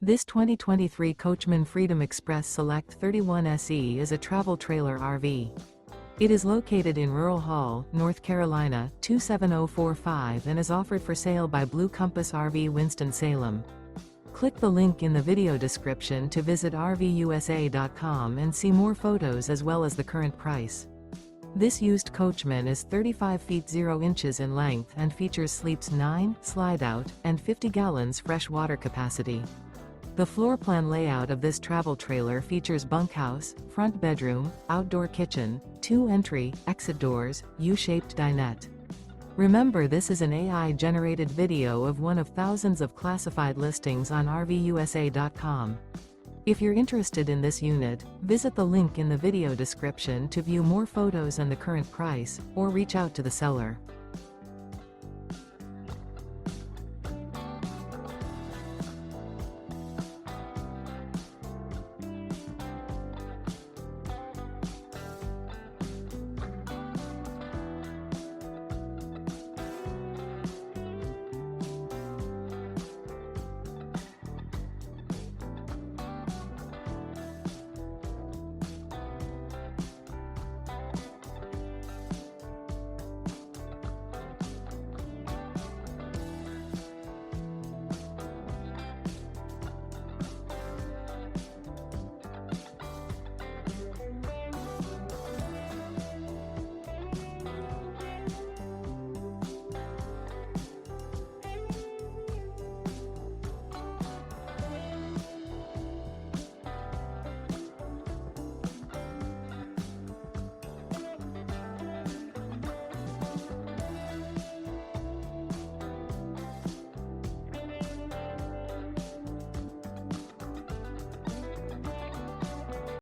This 2023 Coachmen Freedom Express Select 31 SE is a travel trailer RV. It is located in Rural Hall, North Carolina, 27045 and is offered for sale by Blue Compass RV Winston, Salem. Click the link in the video description to visit RVUSA.com and see more photos as well as the current price. This used Coachman is 35 feet 0 inches in length and features sleeps 9, Slideout, and 50 gallons fresh water capacity. The floor plan layout of this travel trailer features bunkhouse, front bedroom, outdoor kitchen, 2 entry, exit doors, U-shaped dinette. Remember, this is an AI-generated video of one of thousands of classified listings on RVUSA.com. If you're interested in this unit, visit the link in the video description to view more photos and the current price, or reach out to the seller.